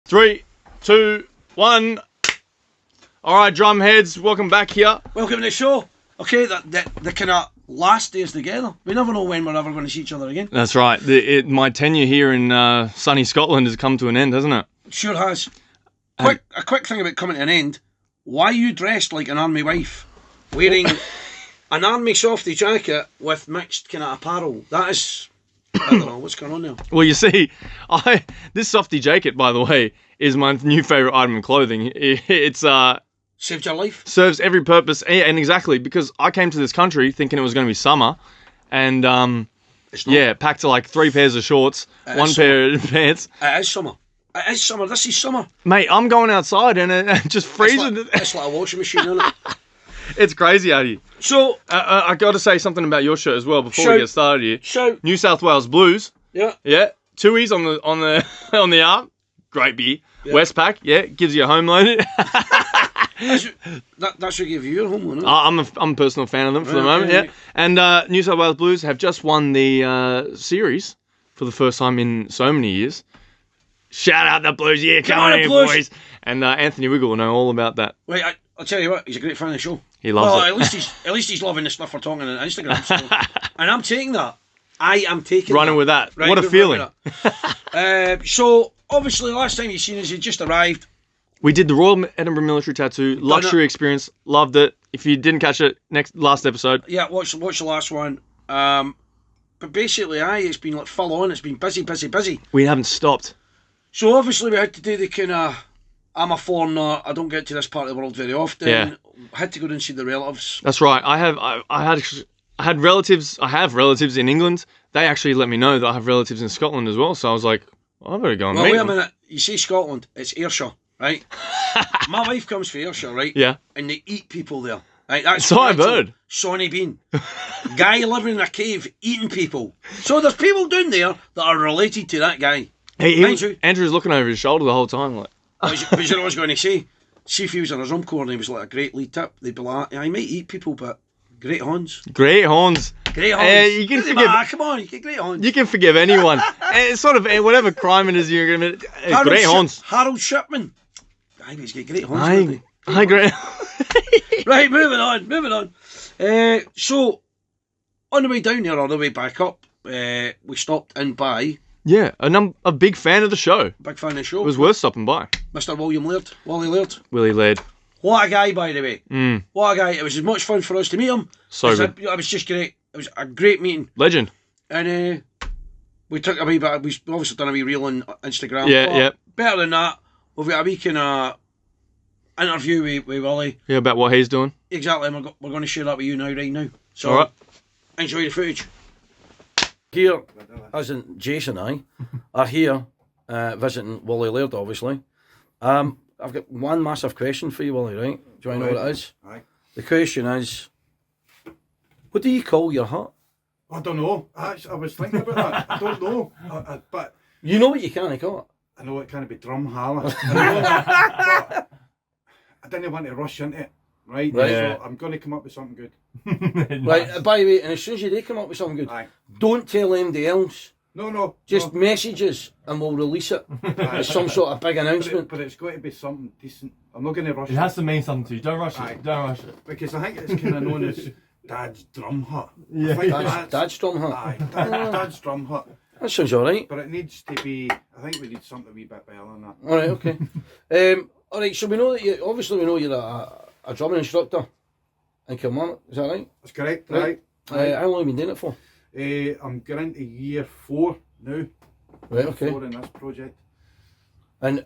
3, 2, 1. All right, drum heads, welcome back here. Welcome to the show. Okay, the kind of last days together. We never know when we're ever going to see each other again. That's right. My tenure here in sunny Scotland has come to an end, hasn't it? Sure has. A quick thing about coming to an end. Why you dressed like an army wife, wearing an army softy jacket with mixed kind of apparel? That is, I don't know what's going on there. Well, you see, this softy jacket, by the way, is my new favourite item of clothing. It's Saved your life. Serves every purpose, and exactly because I came to this country thinking it was going to be summer, and packed like 3 pairs of shorts, one pair of pants. It is summer. It is summer. This is summer. Mate, I'm going outside and it just freezing. It's like a washing machine, isn't it? It's crazy out here. So I got to say something about your shirt as well before we get started here. Shout. New South Wales Blues. Yeah. Yeah. 2E's on the on the arm. Great beer. Yeah. Westpac. Yeah. Gives you a home loan. That should give you a home loan. I'm a personal fan of them for the moment. Yeah. And New South Wales Blues have just won the series for the first time in so many years. Shout out the Blues, yeah, come on in, boys. And Anthony Wiggle will know all about that. Wait, I'll tell you what, he's a great fan of the show. He loves it. At least he's loving the stuff we're talking on Instagram. So. And I'm taking that. I am taking running that. with that. What a feeling. So, obviously, last time you seen us, you just arrived. We did the Royal Edinburgh Military Tattoo, luxury experience, loved it. If you didn't catch it, last episode. Yeah, watch the last one. But basically, it's been like full on. It's been busy. We haven't stopped. So obviously we had to do the kind of, I'm a foreigner, I don't get to this part of the world very often. Yeah. I had to go and see the relatives. That's right. I have relatives in England. They actually let me know that I have relatives in Scotland as well. So I was like, I better go and meet them. Wait a minute. You say Scotland, it's Ayrshire, right? My wife comes from Ayrshire, right? Yeah. And they eat people there. Right? That's so I've heard. Sonny Bean. Guy living in a cave eating people. So there's people down there that are related to that guy. Hey, Andrew's looking over his shoulder the whole time, like. But you know what I was going to say? See if he was in his corner and he was like a great lead tip, they'd be like, I might eat people, but great horns. Great horns. You can forgive. Come on, you get great horns. You can forgive anyone. It's sort of whatever crime it is you're going to. Great horns. Harold Shipman. He's got great horns. Hi, great. Right, moving on. So on the way down here, on the way back up, we stopped in by. Yeah, a big fan of the show. Big fan of the show. It was worth stopping by. Mr. Wally Laird. Willie Laird. What a guy, by the way. What a guy. It was as much fun for us to meet him. So good. It was just great. It was a great meeting. Legend. And we took a wee bit, we've obviously done a wee reel on Instagram. Yeah. Better than that, we've got a wee kind of interview with Willie. Yeah, about what he's doing. Exactly, and we're going to share that with you right now. So, all right. Enjoy the footage. Here, as in Jase and I, are here visiting Wally Laird, obviously. I've got one massive question for you, Wally, right? Do you want to know what it is? Aye. The question is, what do you call your hut? I don't know. I was thinking about that. I don't know. But you know what you can't call it? I know it can't be drum holler. I didn't want to rush into it. Right? Yeah. So I'm going to come up with something good. Right, by the way, and as soon as you do come up with something good, don't tell anybody else. No. Just messages and we'll release it as some sort of big announcement. But it's got to be something decent. I'm not going to rush it. It has to mean something to you. Don't rush it. Don't rush it. Because I think it's kind of known as Dad's Drum Hut. Yeah. Dad's Drum Hut. Aye, Dad's Drum Hut. That sounds alright. But it needs to be, I think we need something a wee bit better than that. Alright, okay. Alright, so we know that you're a drumming instructor in Kilmarnock, is that right? That's correct, right. How long have you been doing it for? I'm going into year 4 now. Right, okay. 4 in this project. And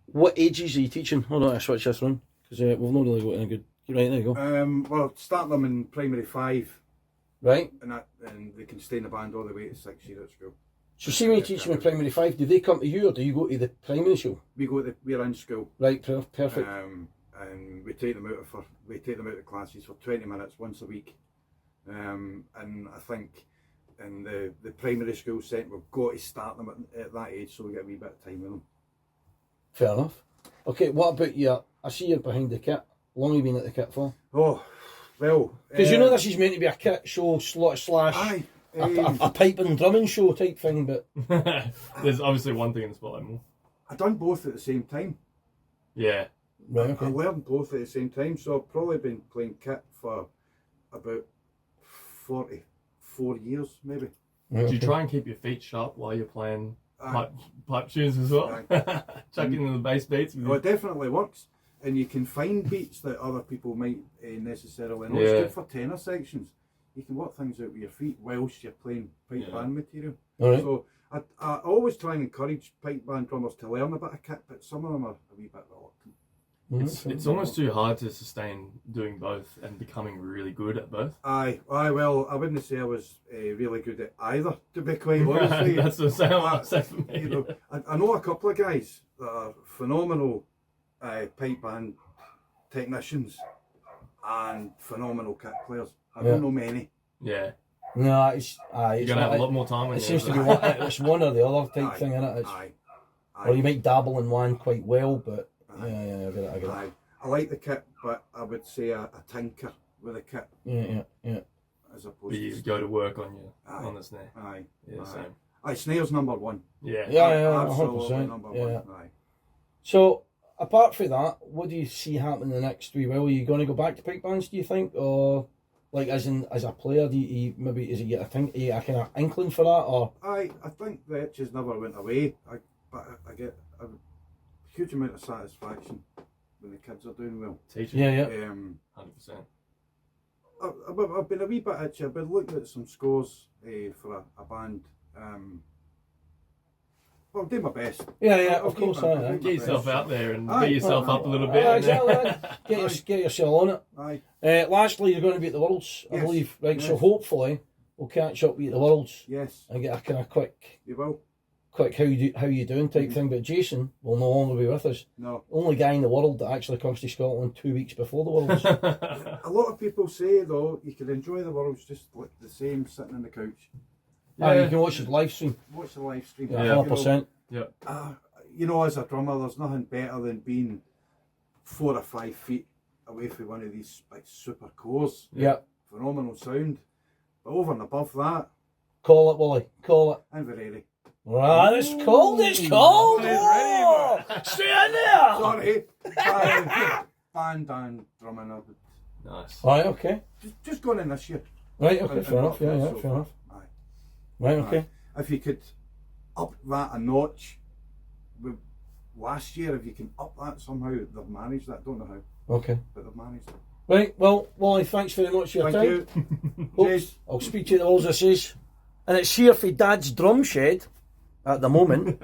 what ages are you teaching? Hold on, I switch this around, because we've not really got any good... Right, there you go. Well, start them in primary 5. Right. And they can stay in the band all the way to 6 years at school. So see when you teach them in primary 5, do they come to you or do you go to the primary school? We're in school. Right, perfect. And we take them out of classes for 20 minutes once a week. And I think in the primary school setting we've got to start them at that age so we get a wee bit of time with them. Fair enough. Okay, what about you? I see you're behind the kit. How long have you been at the kit for? Oh, well... Because you know this is meant to be a kit show slash aye, a pipe and drumming show type thing, but... There's obviously one thing in the spotlight more. I done both at the same time. Yeah. Right, I okay. learned both at the same time, so I've probably been playing kit for about 44 years, maybe. Right, Do you okay. try and keep your feet sharp while you're playing Aye. pipe tunes as well? Chucking in the bass beats. Well, it definitely works, and you can find beats that other people might necessarily not. Yeah. It's good for tenor sections. You can work things out with your feet whilst you're playing pipe band material. All right. So I always try and encourage pipe band drummers to learn a bit of kit, but some of them are a wee bit reluctant. It's almost too hard to sustain doing both and becoming really good at both. Aye, well, I wouldn't say I was really good at either, to be quite honest with you. That's the same what I say for me. You know, I know a couple of guys that are phenomenal pipe band technicians and phenomenal kit players. I don't know many. Yeah. No, it's You're gonna have a lot more time when it seems to be one, it's one or the other type thing, innit? It's, Aye. or you might dabble in one quite well, but yeah, I get it. Aye. I like the kit, but I would say a tinker with a kit Yeah. as opposed But you to go to work on Aye. on the snare. Aye. Yeah, Aye. same. Aye, snare's number one. Yeah. Yeah, Absolutely 100%. number Yeah. one. Aye. So, apart from that, what do you see happening in the next 3 while? Are you going to go back to pipe bands, do you think? Or, like, as a player, do you maybe, is it you think, a kind of inkling for that? Or I think the itches never went away. But I get a huge amount of satisfaction when the kids are doing well. Teaching. Yeah. 100%. I've been a wee bit itchy. I've been looking at some scores for a band. Well, do my best. Yeah, I'll of course. do my Aye. Get yourself out there and Aye. beat yourself up a little bit. Yeah, and then- exactly. Get yourself on it. Aye. Lastly, you're going to be at the Worlds, I Yes. believe. Right, so Yes. hopefully we'll catch up with you at the Worlds Yes, and get a kind of quick you will. how you doing type thing. But Jason will no longer be with us. No. Only guy in the world that actually comes to Scotland 2 weeks before the Worlds. A lot of people say though you can enjoy the Worlds just like the same, sitting on the couch. You can watch his live stream. Watch the live stream. Yeah, You know, 100%. you know, as a drummer, there's nothing better than being 4 or 5 feet away from one of these big super cores. Yeah. Phenomenal sound. But over and above that, Call it, Willie. Call it. Inverary. Right, it's cold. It's cold. He's Oh, stay in there. Sorry. Band and drumming. Nice. Right, okay. Just going in this year. Right, okay, fair enough. Yeah, So fair far. enough. Aye. Right, okay. If you could up that a notch with last year, if you can up that somehow, they've managed that. Don't know how, Okay. but they've managed it. Right, well, Wally, thanks very much for your time. Thank you. Folks, Jase. I'll speak to you at the Worlds, I says. And it's here for Dad's drum shed at the moment.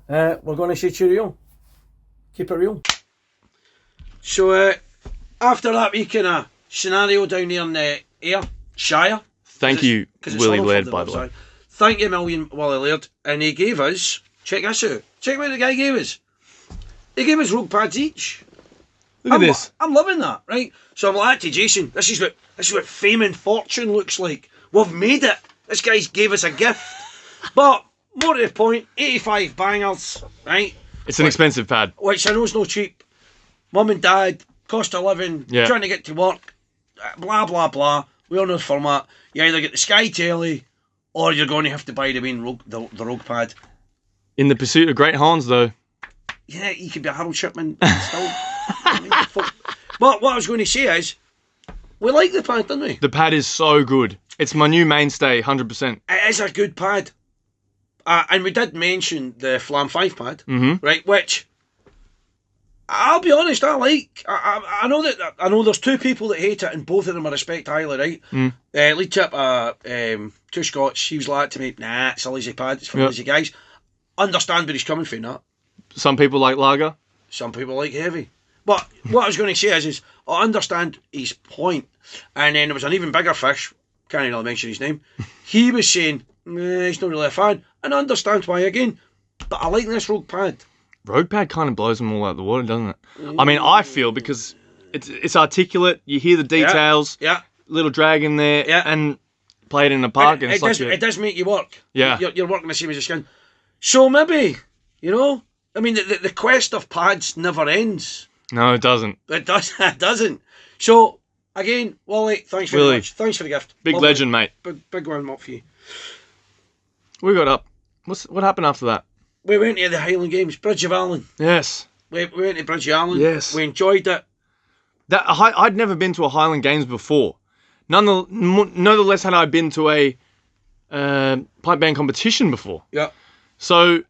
We're going to say cheerio. Keep it real. So after that wee kind of scenario down there in the Ayrshire. Thank you, 'cause it's Willie Huddersfield Laird, that by lives the way. out. Thank you, million Willie Laird. And he gave us, check this out. Check what the guy gave us. He gave us rogue pads each. Look at this. I'm loving that, right? So I'm like to Jason, this is what fame and fortune looks like. We've made it. This guy's gave us a gift. But more to the point, 85 bangers, right? It's an expensive pad. Which I know is no cheap. Mum and dad, cost of living, Yeah. trying to get to work, blah blah blah. We all know the format. You either get the Sky Telly, or you're going to have to buy the main rogue, the rogue pad. In the pursuit of great Hans, though. Yeah, you could be a Harold Shipman still. But what I was going to say is, we like the pad, don't we? The pad is so good. It's my new mainstay, 100%. It is a good pad. And we did mention the Flam 5 pad, Mm-hmm. right? Which, I'll be honest, I like. I know there's two people that hate it, and both of them I respect highly, right? Lead tip, two Scots, he was like to me, nah, it's a lazy pad, it's for Yep. lazy guys. Understand where he's coming from, that. Some people like lager. Some people like heavy. But what I was going to say is I understand his point. And then there was an even bigger fish, can't really mention his name. He was saying, he's not really a fan. And I understand why again. But I like this rogue pad. Rogue pad kind of blows them all out of the water, doesn't it? I mean, I feel because it's articulate. You hear the details. Yeah. Little drag in there. Yeah. And play it in the park. And It, it's does, like it does make you work. Yeah. You're working the same as your skin. So maybe, I mean, the quest of pads never ends. No, it doesn't. It doesn't. So, again, Wally, thanks very Willie, much. Thanks for the gift. Big Lovely. legend, mate. Big one up for you. We got up. What happened after that? we went to the Highland Games, Bridge of Allen. Yes. We went to Bridge of Allen. Yes. We enjoyed it. I'd never been to a Highland Games before. Nonetheless, had I been to a pipe band competition before. Yeah. So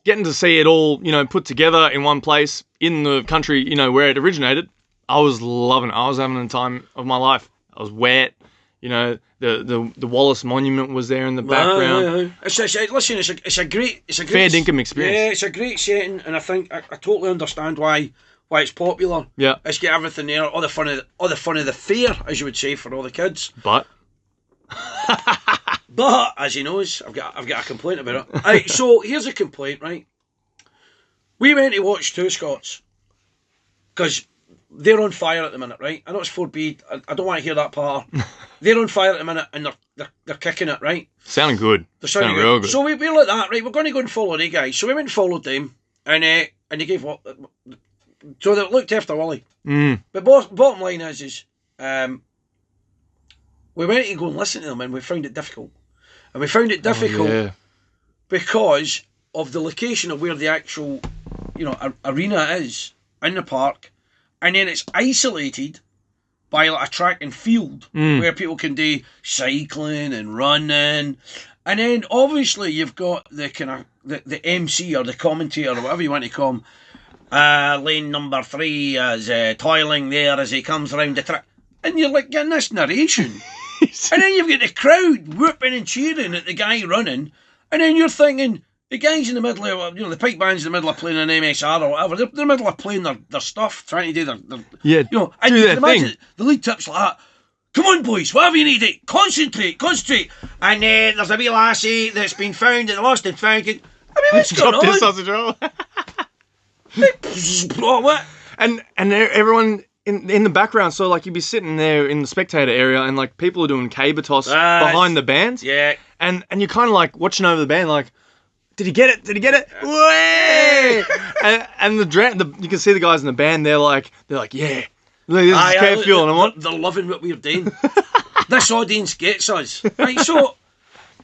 getting to see it all, put together in one place in the country, where it originated, I was loving it. I was having the time of my life. I was wet. The Wallace Monument was there in the background. It's a great fair dinkum experience. Yeah, it's a great setting, and I think I totally understand why it's popular. Yeah, it's got everything there, all the fun of the fair, as you would say, for all the kids. But as he knows, I've got a complaint about it. Right, so here's a complaint. Right, we went to watch two Scots because they're on fire at the minute, right? I know it's 4B. I don't want to hear that part. They're on fire at the minute, and they're kicking it, right? Sounding good. They're sounding real good. So we're like that, right? We're going to go and follow the guys. So we went and followed them, and they gave what? So they looked after Willie. But bottom line is we went to go and listen to them, and we found it difficult. And we found it difficult because of the location of where the actual, arena is in the park. And then it's isolated by like a track and field where people can do cycling and running. And then obviously you've got the kind of the MC or the commentator or whatever you want to call him. Lane number 3 is toiling there as he comes around the track. And you're like getting this narration. And then you've got the crowd whooping and cheering at the guy running. And then you're thinking, the guys in the middle of, the pipe band's in the middle of playing an MSR or whatever, they're in the middle of playing their stuff, trying to do their and you can imagine the lead tip's like that. Come on, boys, whatever you need to concentrate. And there's a wee lassie that's been found, and lost and found. I mean, what's going on? This sausage roll. What? And everyone in the background, so like you'd be sitting there in the spectator area, and like people are doing caber toss behind the bands. Yeah. And you're kind of like watching over the band, like, did he get it? Way! and you can see the guys in the band. They're like, yeah. Look, this is Kev feeling. They're loving what we're doing. This audience gets us, right? So,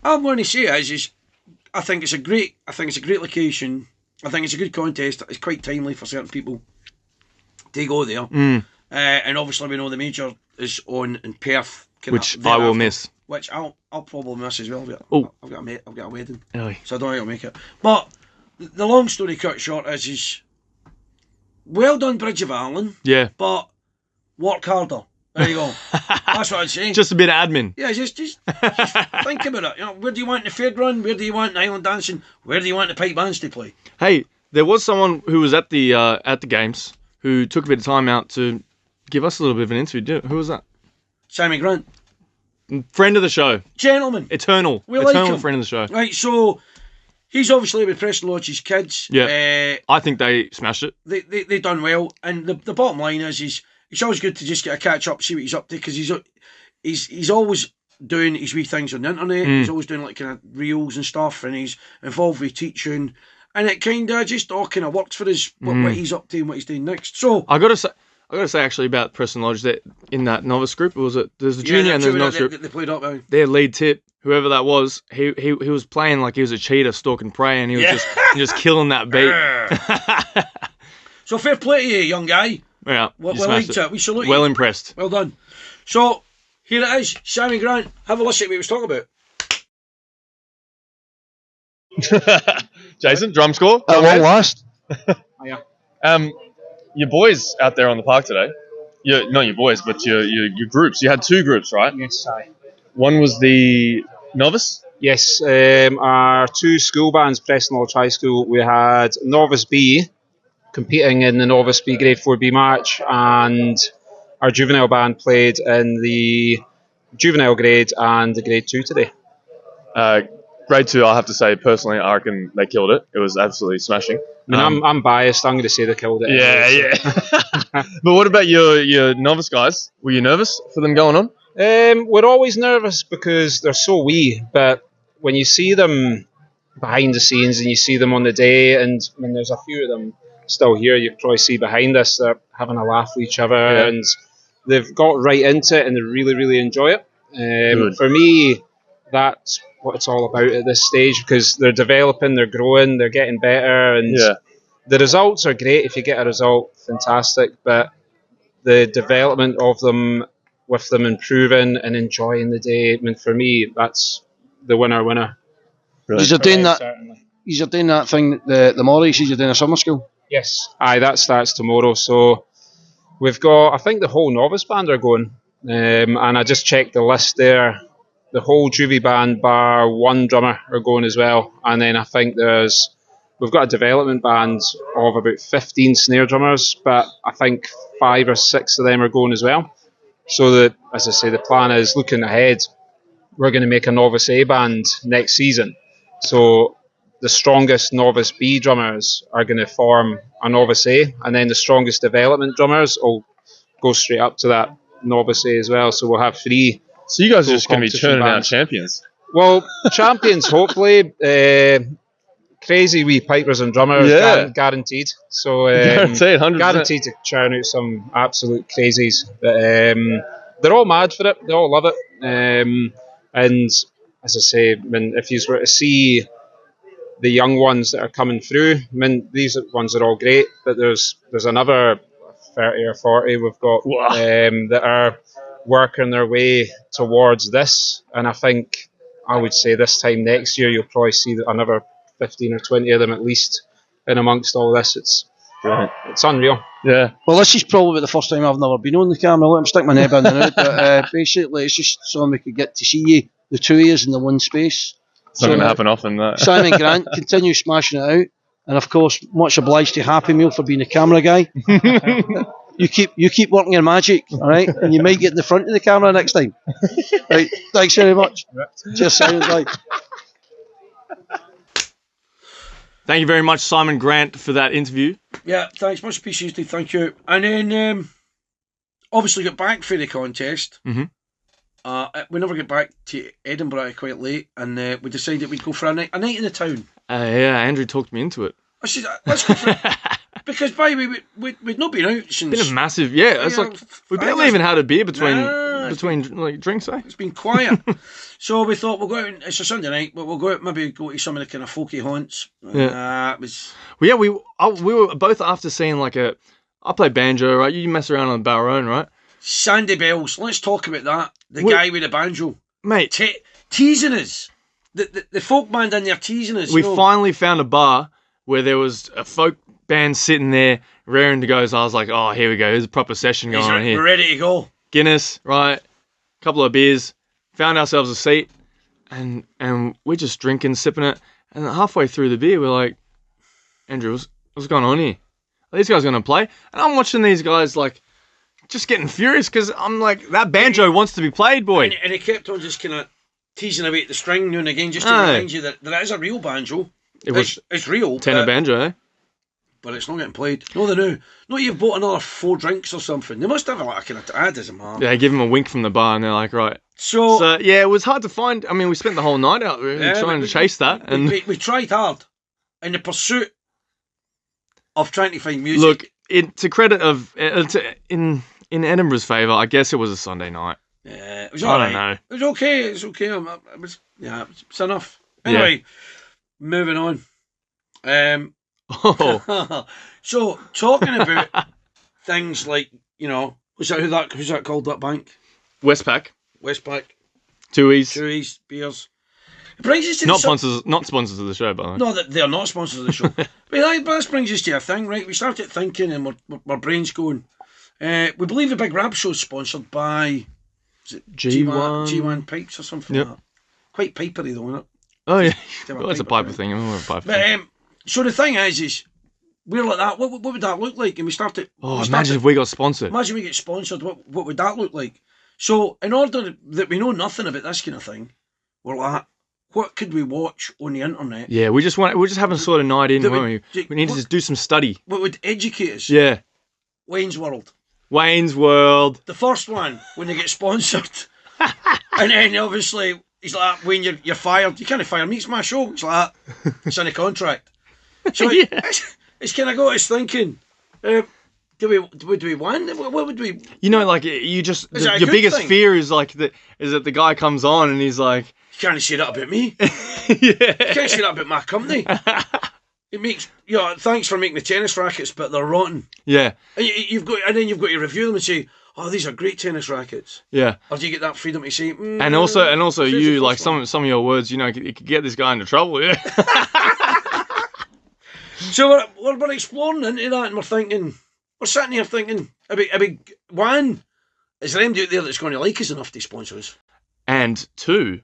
I'm going to say is I think it's a great location. I think it's a good contest. It's quite timely for certain people to go there. And obviously we know the major is on in Perth, which I will miss. Which I'll probably miss as well. I've got a wedding, so I don't think I'll make it. But the long story cut short is well done, Bridge of Allen. Yeah. But work harder. There you go. That's what I'd say. Just a bit of admin. Yeah, just think about it. Where do you want the fairground? Where do you want the island dancing? Where do you want the pipe bands to play? Hey, there was someone who was at the games who took a bit of time out to give us a little bit of an interview. Who was that? Sammy Grant. Friend of the show. Gentleman. Eternal friend of the show. Right, so he's obviously with Preston Lodge's kids. Yeah. I think they smashed it. They done well. And the bottom line is it's always good to just get a catch up, see what he's up to, because he's always doing his wee things on the internet. He's always doing like kind of reels and stuff, and he's involved with teaching. And it kind of just all kind of works for us, what he's up to and what he's doing next. So I got to say actually about Preston Lodge that in that novice group, there's a junior and there's a novice group. They played up. Their lead tip, whoever that was, he was playing like he was a cheetah stalking prey, and he was just killing that beat. So fair play to you, young guy. Yeah, we liked it. We salute you. Well impressed. Well done. So here it is, Sammy Grant. Have a listen to what he was talking about. Jason, drum score. At long last. Your boys out there on the park today. Not your boys, but your groups. You had two groups, right? Yes, aye. One was the novice. Yes, our two school bands, Preston Lodge High School. We had Novice B competing in the Novice B Grade 4B match, and our juvenile band played in the juvenile grade and the Grade 2 today. Grade 2, I'll have to say, personally, I reckon they killed it. It was absolutely smashing. I mean, I'm biased. I'm going to say they killed it. Yeah. But what about your novice guys? Were you nervous for them going on? We're always nervous because they're so wee, but when you see them behind the scenes and you see them on the day, and when there's a few of them still here, you probably see behind us, they're having a laugh with each other, and they've got right into it and they really, really enjoy it. For me, that's what it's all about at this stage, because they're developing, they're growing, they're getting better, and the results are great. If you get a result, fantastic, but the development of them, with them improving and enjoying the day, I mean, for me, that's the winner. You're doing that. You're doing that thing. The Morris. You're doing a summer school. Yes, aye, that starts tomorrow. So we've got, I think the whole novice band are going, and I just checked the list there. The whole juvie band bar one drummer are going as well, and then I think we've got a development band of about 15 snare drummers, but I think 5 or 6 of them are going as well. So as I say, the plan is, looking ahead, we're going to make a novice A band next season. So the strongest novice B drummers are going to form a novice A, and then the strongest development drummers will go straight up to that novice A as well. So we'll have 3. So you guys are just going to be churning out champions? Well, champions, hopefully. Crazy wee pipers and drummers, guaranteed. So guaranteed, 100%. Guaranteed to churn out some absolute crazies. But they're all mad for it. They all love it. And as I say, I mean, if you were to see the young ones that are coming through, I mean, these ones are all great, but there's another 30 or 40 we've got that are working their way towards this. And I think, I would say this time next year, you'll probably see another 15 or 20 of them at least in amongst all this. It's unreal. Yeah. Well, this is probably the first time I've never been on the camera. Let me stick my neb in and out. But basically, it's just so we could get to see you, the 2 years in the one space. It's not going to happen often, that. Simon Grant, continue smashing it out. And of course, much obliged to Happy Meal for being a camera guy. You keep working your magic, all right? And you might get in the front of the camera next time. Right, thanks very much. Just sounds like. Thank you very much, Simon Grant, for that interview. Yeah, thanks. Much appreciated. Thank you. And then, obviously, got back for the contest. Mm-hmm. We never get back to Edinburgh quite late, and we decided we'd go for a night in the town. Yeah, Andrew talked me into it. I said, let's go for it. Because, by the way, we'd not been out since... It's been a massive... Yeah, it's like... We barely even had a beer between like drinks, eh? It's been quiet. So we thought, we'll go out... It's a Sunday night, but we'll go out, maybe go to some of the kind of folky haunts. Yeah. It was... Well, yeah, we were both after seeing like a... I play banjo, right? You mess around on the Balrone, right? Sandy Bells. Let's talk about that. The guy with the banjo. Mate. Teasing us. The folk band in there teasing us. We finally found a bar where there was a folk band sitting there raring to go. So I was like, oh, here we go. There's a proper session going on here. We're ready to go. Guinness, right? Couple of beers. Found ourselves a seat. And we're just drinking, sipping it. And halfway through the beer, we're like, Andrew, what's going on here? Are these guys going to play? And I'm watching these guys like just getting furious because I'm like, that banjo wants to be played, boy. And he kept on just kind of teasing away at the string now and again just to remind you that there is a real banjo. It's real. Tenor banjo, eh? But it's not getting played. No, they do. No, you've bought another 4 drinks or something. They must have like a kind of ad as a man. Yeah, give them a wink from the bar and they're like, right. So yeah, it was hard to find. I mean, we spent the whole night out trying to chase that. And we tried hard in the pursuit of trying to find music. Look, to credit of... in Edinburgh's favour, I guess it was a Sunday night. Yeah, it was all right. I don't know. It was okay. It's okay. It's enough. Anyway, moving on. So talking about things like, you know, who's that called, that bank? Westpac. 2E's beers. It brings us to not sponsors of the show, by the way. No, they're not sponsors of the show. But this brings us to a thing, right? We started thinking and our brains going. We believe the Big Rab show is sponsored by G1 pipes or something like that. Quite pipery though, isn't it? Oh yeah, well, it's a piper thing. But so the thing is we're like that. What would that look like? And we started. Imagine if we got sponsored. Imagine we get sponsored. What would that look like? So in order that we know nothing about this kind of thing, we're like, what could we watch on the internet? Yeah, we're just having sort of night in, weren't we? We need to just do some study. What would educate us? Yeah. Wayne's World. The first one when they get sponsored, and then obviously he's like, when you're fired, you can't fire me. It's my show. It's like that. It's in a contract. So it's kind of got us thinking. would we win? What would we? You know, like you just Is that a your good biggest thing? fear is like that the guy comes on and he's like, You can't say that about me. yeah, You can't say that about my company. It makes thanks for making the tennis rackets, but they're rotten. yeah, And you've got to review them and say, oh, these are great tennis rackets. yeah. Or do you get that freedom to say? And also here's you the like first one." some of your words, you know, it could get this guy into trouble. Yeah. So we're exploring into that, and we're sitting here thinking, one, is there anybody out there that's going to like us enough to sponsor us? And two,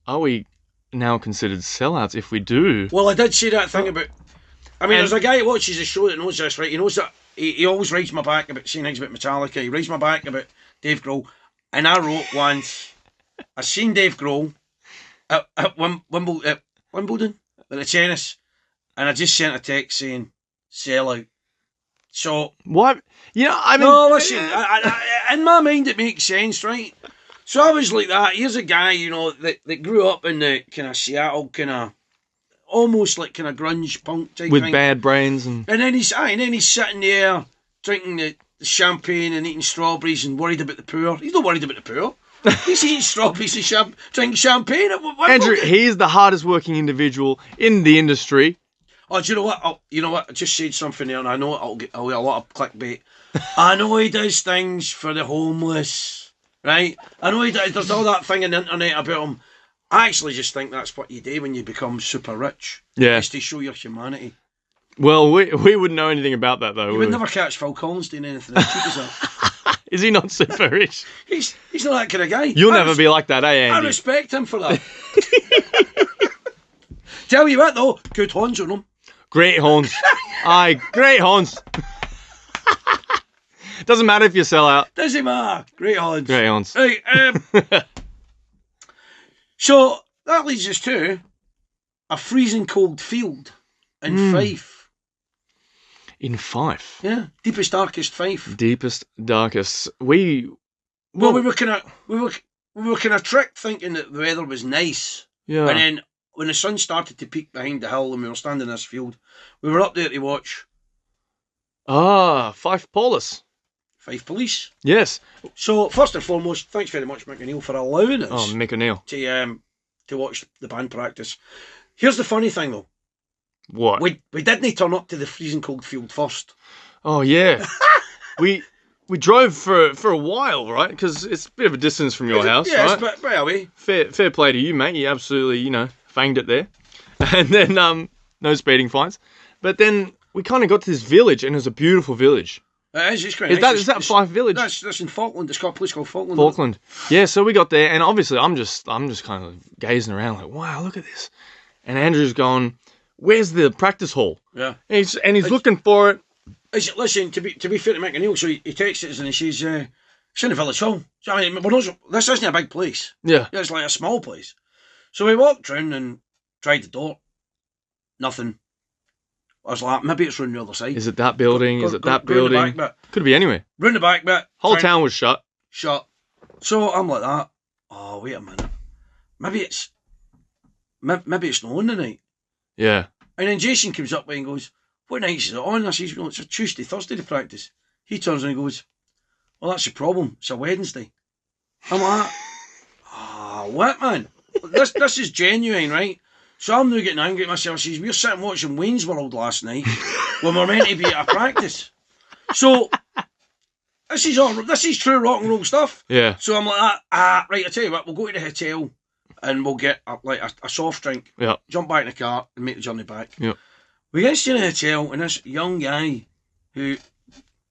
are we now considered sellouts if we do? Well, I did say that thing about. I mean, there's a guy who watches the show that knows this, right? He knows that he always rides my back about saying things about Metallica. He rides my back about Dave Grohl. And I wrote once, I seen Dave Grohl at Wimbledon at the tennis, and I just sent a text saying, sell out. So, What? You know, I mean, no, listen, in my mind it makes sense, right? So I was like that. Here's a guy, you know, that grew up in the kind of Seattle, kind of, almost like kind of grunge punk type with thing. bad brains and And then he's sitting there drinking the champagne and eating strawberries and worried about the poor. He's not worried about the poor. He's eating strawberries and drinking champagne. Andrew, he's the hardest working individual in the industry. Oh, do you know what? I just said something there, and I know I'll get a lot of clickbait. I know he does things for the homeless, right? I know he does. There's all that thing on the internet about him. I actually just think that's what you do when you become super rich. Yeah. Is to show your humanity. Well, we wouldn't know anything about that though. You would never catch Phil Collins doing anything as cheap as that. Is he not super rich? He's not that kind of guy. You'll never be like that, eh, I Andy? respect him for that. Tell you what though, good horns on him. Great horns. Aye, great horns. Doesn't matter if you sell out. Does he matter? Great horns. Great horns. Right, so that leads us to a freezing cold field in Fife. In Fife. Yeah, deepest, darkest Fife. Deepest, darkest. We were kind of tricked thinking that the weather was nice, yeah. and then when the sun started to peek behind the hill and we were standing in this field, we were up there to watch Fife Police. Fife Police. Yes. So first and foremost, thanks very much, Mick O'Neill, for allowing us. Oh, Mick O'Neill. To watch the band practice. Here's the funny thing though. What? We didn't turn up to the freezing cold field first. Oh yeah. we drove for a while, right? Because it's a bit of a distance from your house, yes, right? but right away. Fair play to you, mate. You absolutely, fanged it there. And then no speeding fines. But then we kind of got to this village, and it was a beautiful village. It is. It's great. Is that Fife Village? That's in Falkland. It's got a place called Falkland. Falkland. Yeah, so we got there, and obviously I'm just kind of gazing around like, wow, look at this. And Andrew's going, where's the practice hall? Yeah. And he's looking for it. Listen, to be fair to Mick O'Neill, so he texts us and he says, it's in the village hall. So, I mean, this isn't a big place. Yeah. It's like a small place. So we walked round and tried the door. Nothing. I was like, maybe it's round the other side. Is it that building? Is it that round the building? back bit. Could be anywhere. Round the back bit. Whole town was shut. Shut. So I'm like that. Oh, wait a minute. Maybe it's snowing tonight. Yeah. And then Jason comes up and goes, what night is it on? I says, well, it's a Tuesday, Thursday to practice. He turns and he goes, well, that's the problem. It's a Wednesday. I'm like, what, man? This is genuine, right? So I'm now getting angry at myself. I says, we're sitting watching Wayne's World last night when we're meant to be at a practice. So this is true rock and roll stuff. Yeah. So I'm like, right, I tell you what, we'll go to the hotel and we'll get a soft drink. Yeah. Jump back in the car and make the journey back. Yeah. We get to the hotel and this young guy who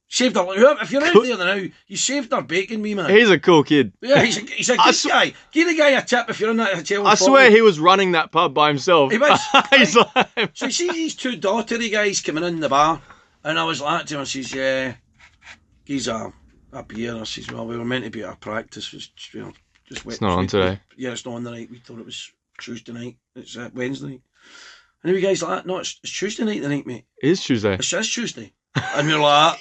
saved our... If you're out there now, you saved our bacon, me man. He's a cool kid. Yeah, he's a good guy. Give the guy a tip if you're in that hotel. I swear he was running that pub by himself. He was. He's like... So you see these two daughtery guys coming in the bar, and I was like to him, I says, yeah, he's a beer. I says, well, we were meant to be at a practice. Just wet. It's not on today. Yeah, it's not on the night. We thought it was Tuesday night. It's Wednesday night. And the guys like, no, it's Tuesday night tonight, mate. It is Tuesday. It's just Tuesday. And we were like,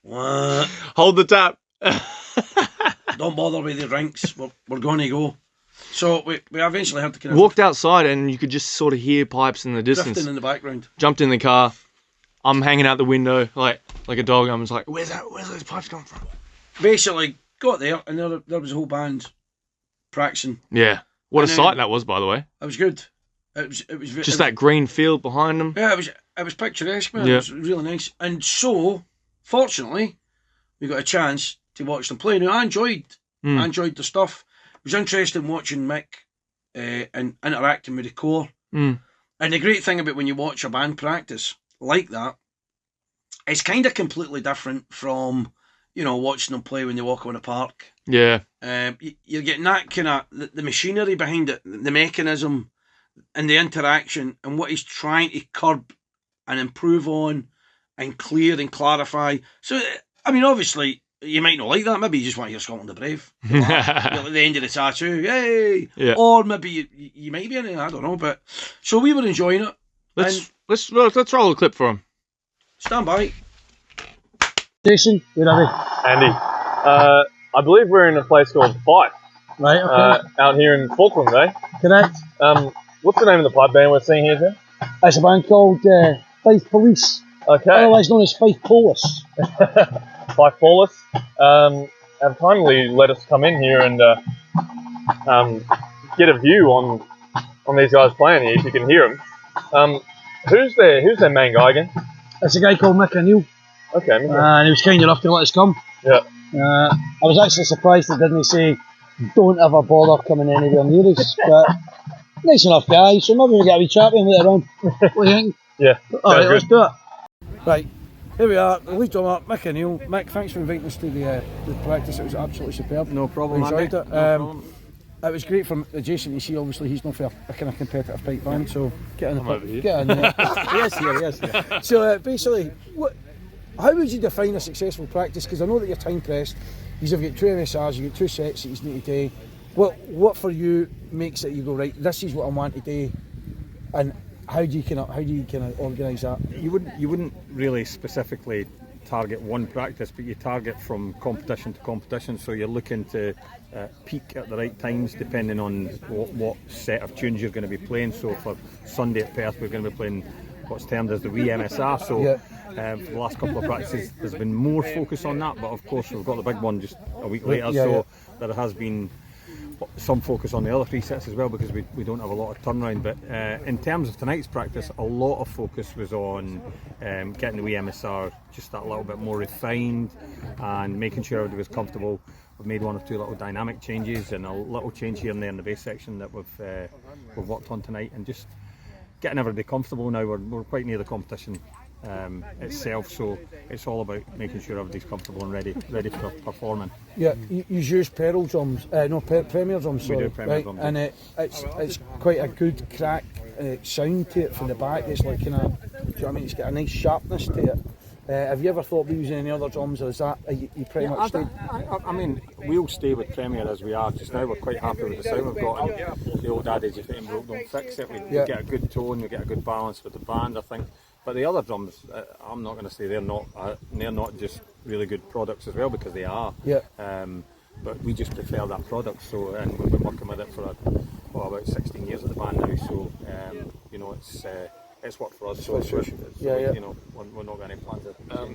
what? Hold the tap. Don't bother with the drinks. We're going to go. So we eventually had to kind of... Walked outside and you could just sort of hear pipes in the distance. Drifting in the background. Jumped in the car. I'm hanging out the window like a dog. I'm just like, where's those pipes coming from? Basically, got there and there was a whole band practicing. Yeah. What a sight that was, by the way. It was good. It was just that green field behind them. Yeah, it was picturesque, man. Yeah. It was really nice. And so, fortunately, we got a chance to watch them play. Now, I enjoyed the stuff. It was interesting watching Mick and interacting with the core. Mm. And the great thing about when you watch a band practice like that, it's kind of completely different from, watching them play when they walk on a park. Yeah. You're getting that kind of, the machinery behind it, the mechanism and the interaction and what he's trying to curb and improve on and clear and clarify. So, I mean, obviously, you might not like that. Maybe you just want to hear Scotland the Brave. You're at the end of the tattoo, yay! Yeah. Or maybe you might be in it, I don't know. But so we were enjoying it. Let's roll a clip for him. Stand by. Jason, where are we? Andy, I believe we're in a place called Fife. Right, okay. Out here in Falkland, eh? Correct. What's the name of the pipe band we're seeing here, Jim? It's a band called Fife Police. Okay. Otherwise known as Fife Police. Fife Police. Have kindly let us come in here and get a view on these guys playing here, if you can hear them. Who's their main guy again? It's a guy called Mick O'Neill. Okay. And he was kind enough to let us come. Yeah. I was actually surprised they didn't say, don't ever bother coming anywhere near us. But nice enough guy, so maybe we'll get a wee chat with him later on. What do you think? Yeah. Alright, let's do it. Right, here we are, the lead drummer, Mick O'Neill. Mick, thanks for inviting us to the practice. It was absolutely superb. No problem, I enjoyed Andy. it. No problem. It was great from Jase to see. Obviously, he's not for a kind of competitive pipe band, so get in over here. Get in there. Yes. So basically, how would you define a successful practice? Because I know that you're time pressed. You've got 2 MSRs, you've got 2 sets that you need to do. What for you makes it you go, right, this is what I want to do, and how do you kind of organise that? You wouldn't really specifically target one practice, but you target from competition to competition. So you're looking to peak at the right times, depending on what set of tunes you're going to be playing. So for Sunday at Perth, we're going to be playing what's termed as the wee MSR. So for the last couple of practices, there's been more focus on that. But of course, we've got the big one just a week later, there has been some focus on the other 3 sets as well, because we don't have a lot of turnaround. But in terms of tonight's practice, a lot of focus was on getting the wee MSR just that little bit more refined and making sure everybody was comfortable. We've made 1 or 2 little dynamic changes and a little change here and there in the bass section that we've worked on tonight, and just getting everybody comfortable now. We're quite near the competition itself, so it's all about making sure everybody's comfortable and ready for performing. Yeah, you use Peril drums, Premier drums, sorry, we do Premier drums, and it's quite a good crack sound to it from the back. It's like kind of, do you know what I mean? It's got a nice sharpness to it. Have you ever thought of using any other drums, or is that you pretty much stayed? I mean, we'll stay with Premier as we are just now. We're quite happy with the sound we've got, and the old adage, if it ain't broke, don't fix it. We get a good tone, we get a good balance with the band, I think. But the other drums, I'm not going to say they're not just really good products as well, because they are. Yeah. But we just prefer that product. So, and we've been working with it for about 16 years at the band now. So, it's worked for us. So, we're not got any plans.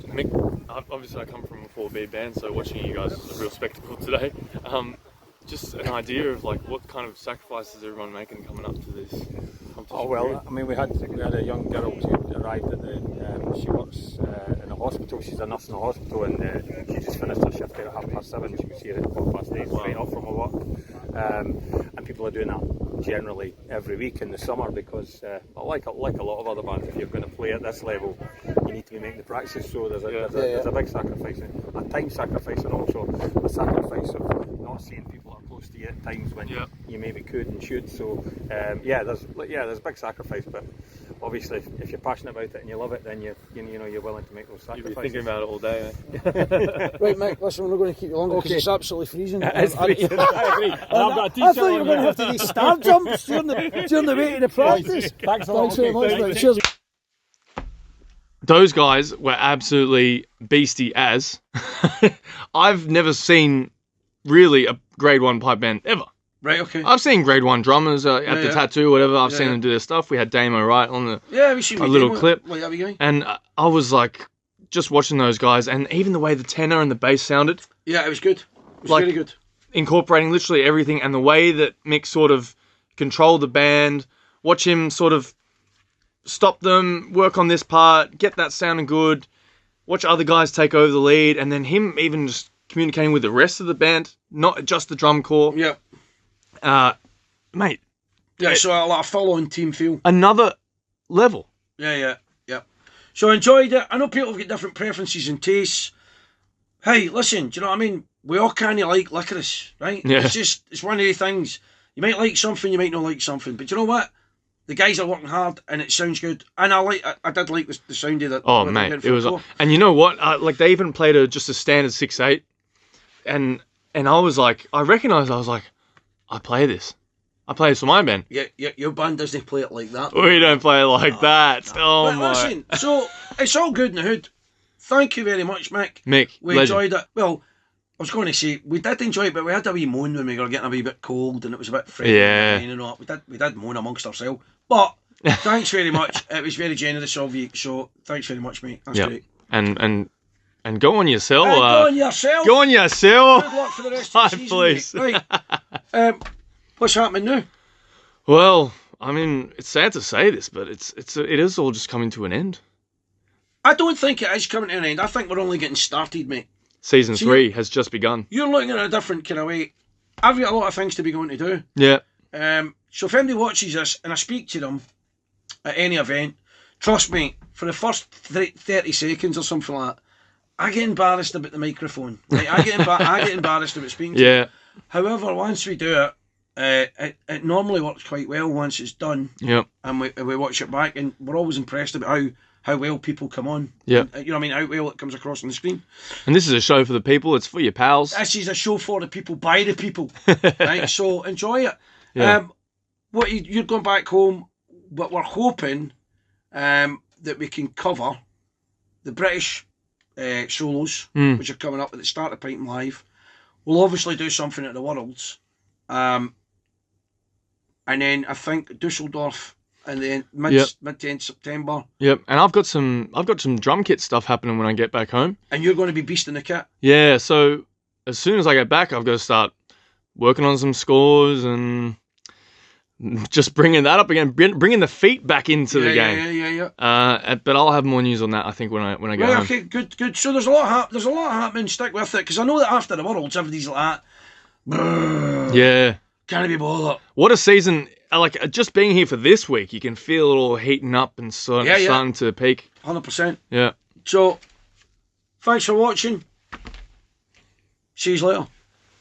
Mick, obviously I come from a 4B band, so watching you guys is a real spectacle today. Just an idea of like what kind of sacrifices is everyone making coming up to this competition? Oh well, I mean we had a young girl who arrived at she works in a hospital. She's a nurse in a hospital, and she just finished her shift at 7:30. She was here at 8:15, straight up from her work. And people are doing that generally every week in the summer, because like a lot of other bands, if you're going to play at this level, you need to be making the practice. So there's a big sacrifice, a time sacrifice, and also a sacrifice of not seeing people that are close to you at times when you maybe could and should. So there's a big sacrifice, but obviously if you're passionate about it and you love it, then you're willing to make those sacrifices. You'll be thinking about it all day. Right, Mike, listen, we're not going to keep you longer because it's absolutely freezing. It's freezing. I agree. And I've got a t-shirt. I thought you were going to have to do star jumps during the way to the practice. Thanks a lot. Very much, mate. Cheers. Those guys were absolutely beastie as. I've never seen really a grade 1 pipe band ever. Right, okay. I've seen grade 1 drummers at the tattoo, whatever. I've seen them do their stuff. We had Damo right on we seen a little clip. Like that guy. And I was like, just watching those guys, and even the way the tenor and the bass sounded. Yeah, it was good. It was like, very good. Incorporating literally everything, and the way that Mick sort of controlled the band, watch him sort of stop them, work on this part, get that sounding good, watch other guys take over the lead, and then him even just communicating with the rest of the band, not just the drum corps. Yep. Mate. Yeah, so a lot of follow-on team feel. Another level. Yeah. So enjoyed it. I know people have got different preferences and tastes. Hey, listen, do you know what I mean? We all kind of like licorice, right? Yeah. It's one of the things. You might like something, you might not like something, but you know what? The guys are working hard, and it sounds good. And I did like the sound of that. Oh mate, it was. And you know what? Like they even played just a standard 6/8, and I was like, I recognised. I was like, I play this for my band. Yeah, your band doesn't play it like that. We don't play it like that. No. Oh but my. Listen, so it's all good in the hood. Thank you very much, Mick. We legend. enjoyed it. Well, I was going to say we did enjoy it, but we had a wee moan when we were getting a wee bit cold and it was a bit fresh. Yeah. You know, we did moan amongst ourselves. But thanks very much. It was very generous of you. So thanks very much, mate. That's great. And go on yourself. Go on yourself. Go on yourself. Good luck for the rest of the season, please. Mate. Right. What's happening now? Well, I mean, it's sad to say this, but it is all just coming to an end. I don't think it is coming to an end. I think we're only getting started, mate. Season 3 has just begun. You're looking at a different kind of way. I've got a lot of things to be going to do. Yeah. So if anybody watches this and I speak to them at any event, trust me, for the first 30 seconds or something like that, I get embarrassed about the microphone. Right? I get embarrassed about speaking to them. However, once we do it, it normally works quite well once it's done. Yep. And we watch it back, and we're always impressed about how well people come on. Yeah. You know what I mean? How well it comes across on the screen. And this is a show for the people. It's for your pals. This is a show for the people, by the people. Right? So enjoy it. Yeah. You're going back home, but we're hoping that we can cover the British solos, which are coming up at the start of Pint Live. We'll obviously do something at the Worlds. And then I think Dusseldorf and then mid to end September. Yep, and I've got some drum kit stuff happening when I get back home. And you're going to be beasting the kit. Yeah, so as soon as I get back, I've got to start working on some scores and just bringing that up again, bringing the feet back into the game. Yeah. But I'll have more news on that, I think, when I get home. Okay, good. So there's a lot happening. Stick with it, because I know that after the Worlds, everybody's like that. Yeah. Can't be bothered. What a season! Like just being here for this week, you can feel it all heating up and starting to peak. 100%. Yeah. So, thanks for watching. See you later.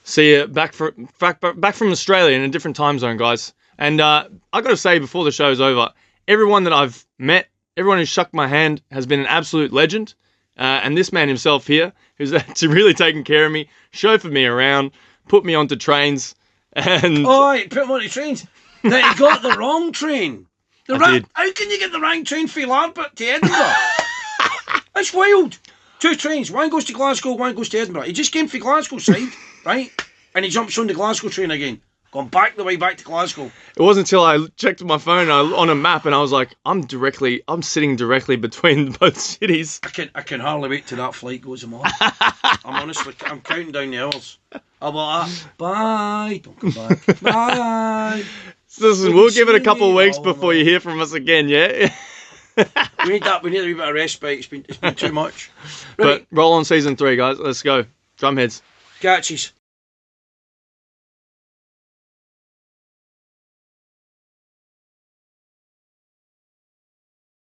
See you back from Australia in a different time zone, guys. And I got to say before the show's over, everyone that I've met, everyone who's shook my hand, has been an absolute legend. And this man himself here, who's really taken care of me, chauffeured me around, put me onto trains, and put him onto trains. That he got the wrong train. Did. How can you get the wrong train from Larbert to Edinburgh? That's wild. 2 trains. One goes to Glasgow, one goes to Edinburgh. He just came from Glasgow side, right? And he jumps on the Glasgow train again. Gone back the way back to Glasgow. It wasn't until I checked my phone on a map and I was like, I'm sitting directly between both cities. I can hardly wait till that flight goes on. I'm counting down the hours. I'm like, bye. Don't come back. Bye. Listen, we'll give it a couple of weeks before you hear from us again, yeah? We need a wee bit of respite. It's been too much. Right. But roll on season 3, guys. Let's go. Drumheads. Catches.